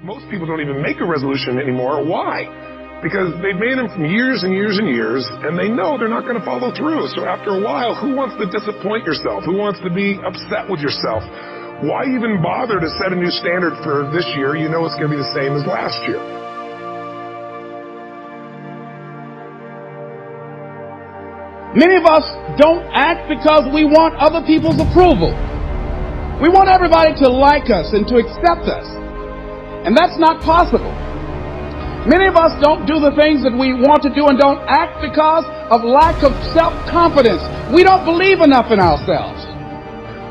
Most people don't even make a resolution anymore. Why? Because they've made them from years and years and years, and they know they're not going to follow through. So after a while, who wants to disappoint yourself? Who wants to be upset with yourself? Why even bother to set a new standard for this year? You know it's going to be the same as last year. Many of us don't act because we want other people's approval. We want everybody to like us and to accept us. And that's not possible. Many of us don't do the things that we want to do and don't act because of lack of self-confidence. We don't believe enough in ourselves.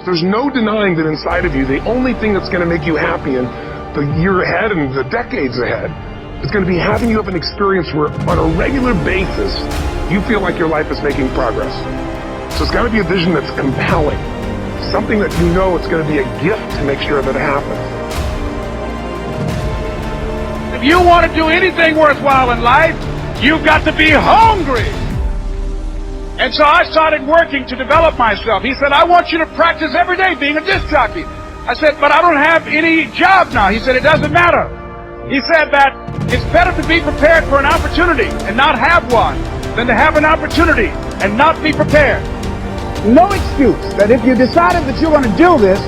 There's no denying that inside of you, the only thing that's going to make you happy in the year ahead and the decades ahead is going to be having you have an experience where on a regular basis, you feel like your life is making progress. So it's got to be a vision that's compelling. Something that you know it's going to be a gift to make sure that it happens. If you want to do anything worthwhile in life, you've got to be hungry. And so I started working to develop myself. He said, I want you to practice every day being a disc jockey. I said, but I don't have any job now. He said, it doesn't matter. He said that it's better to be prepared for an opportunity and not have one than to have an opportunity and not be prepared. No excuse that if you decided that you're going to do this,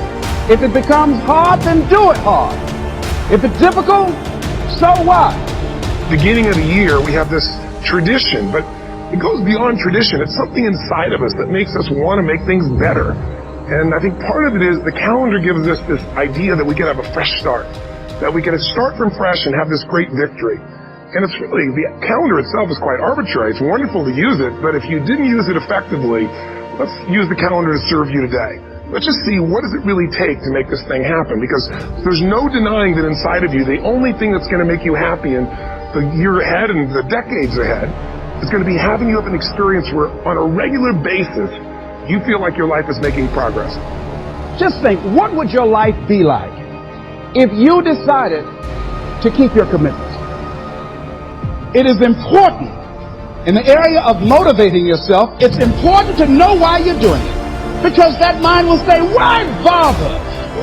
if it becomes hard, then do it hard. If it's difficult, so what? Beginning of the year, we have this tradition, but it goes beyond tradition. It's something inside of us that makes us want to make things better. And I think part of it is the calendar gives us this idea that we can have a fresh start, that we can start from fresh and have this great victory. And it's really, the calendar itself is quite arbitrary. It's wonderful to use it, but if you didn't use it effectively, let's use the calendar to serve you today. Let's just see, what does it really take to make this thing happen? Because there's no denying that inside of you, the only thing that's going to make you happy in the year ahead and the decades ahead is going to be having you have an experience where on a regular basis, you feel like your life is making progress. Just think, what would your life be like if you decided to keep your commitments? It is important in the area of motivating yourself, it's important to know why you're doing it. Because that mind will say, why bother?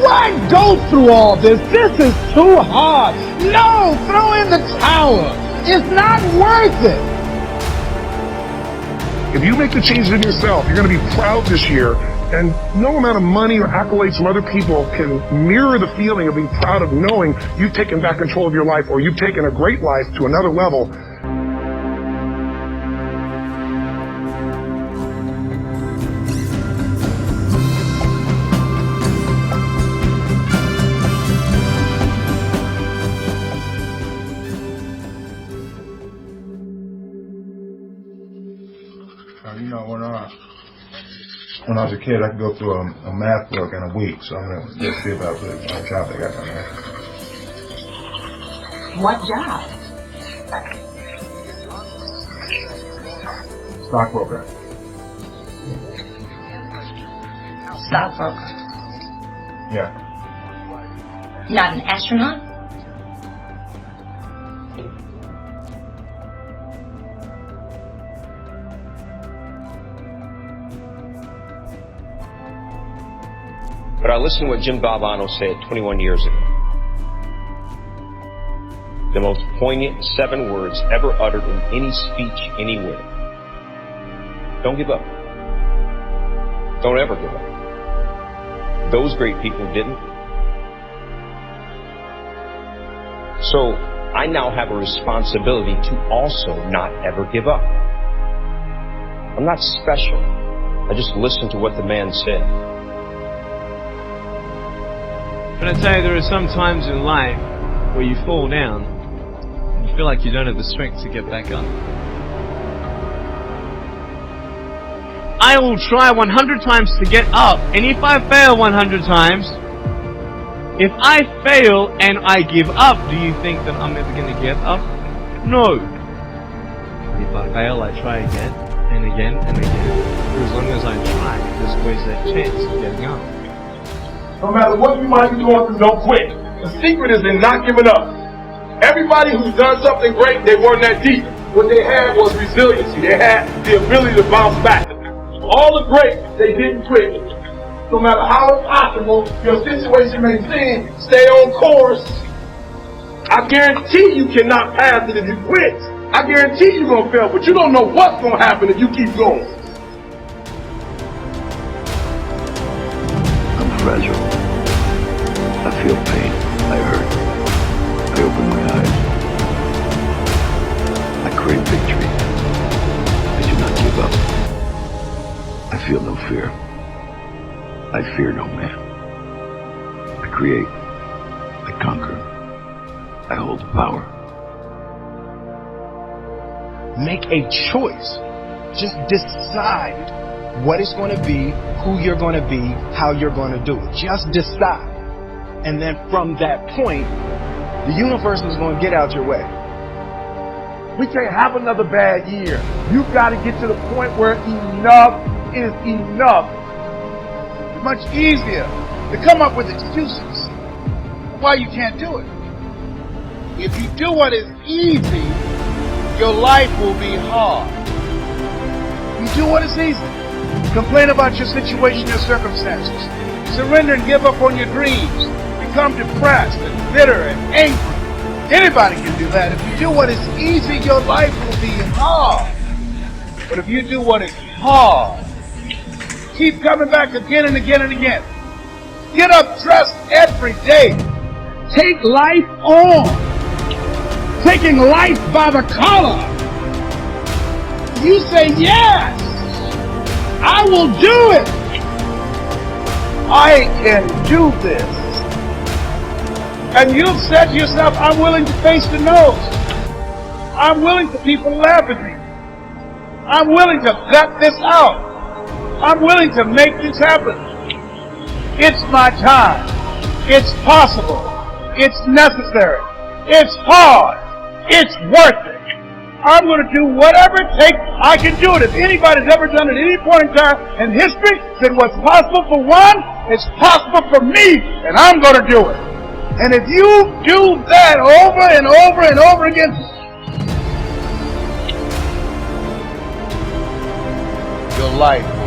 Why go through all this? This is too hard. No, throw in the towel. It's not worth it. If you make the changes in yourself, you're going to be proud this year. And no amount of money or accolades from other people can mirror the feeling of being proud of knowing you've taken back control of your life or you've taken a great life to another level. You know, when I was a kid, I could go through a math book in a week, so I'm going to see about the job they got down there. What job? Stockbroker. Stockbroker. Yeah. Not an astronaut? But I listened to what Jim Valvano said 21 years ago. The most poignant 7 words ever uttered in any speech anywhere. Don't give up. Don't ever give up. Those great people didn't. So I now have a responsibility to also not ever give up. I'm not special. I just listened to what the man said. But I tell you, there are some times in life where you fall down and you feel like you don't have the strength to get back up. I will try 100 times to get up, and if I fail 100 times, if I fail and I give up, do you think that I'm ever going to get up? No. If I fail, I try again and again and again. For as long as I try, there's always that chance of getting up. No matter what you might be going through, don't quit. The secret is in not giving up. Everybody who's done something great, they weren't that deep. What they had was resiliency. They had the ability to bounce back. All the greats, they didn't quit. No matter how impossible your situation may seem, stay on course I guarantee you cannot pass it if you quit. I guarantee you're going to fail, but you don't know what's going to happen if you keep going. I'm fragile. I feel pain. I hurt. I open my eyes. I crave victory. I do not give up. I feel no fear. I fear no man. I create. I conquer. I hold power. Make a choice. Just decide what it's going to be, who you're going to be, how you're going to do it. Just decide. And then from that point, the universe is going to get out your way. We can't have another bad year. You've got to get to the point where enough is enough. It's much easier to come up with excuses why you can't do it. If you do what is easy, your life will be hard. You do what is easy. Complain about your situation, your circumstances. Surrender and give up on your dreams. Become depressed and bitter and angry. Anybody can do that. If you do what is easy, your life will be hard. But if you do what is hard, keep coming back again and again and again. Get up dressed every day. Take life on. Taking life by the collar. You say, yes, I will do it. I can do this. And you've said to yourself, I'm willing to face the nose. I'm willing for people to laugh at me. I'm willing to gut this out. I'm willing to make this happen. It's my time. It's possible. It's necessary. It's hard. It's worth it. I'm going to do whatever it takes. I can do it. If anybody's ever done it at any point in time in history, then what's possible for one is possible for me, and I'm going to do it. And if you do that over and over and over again, your life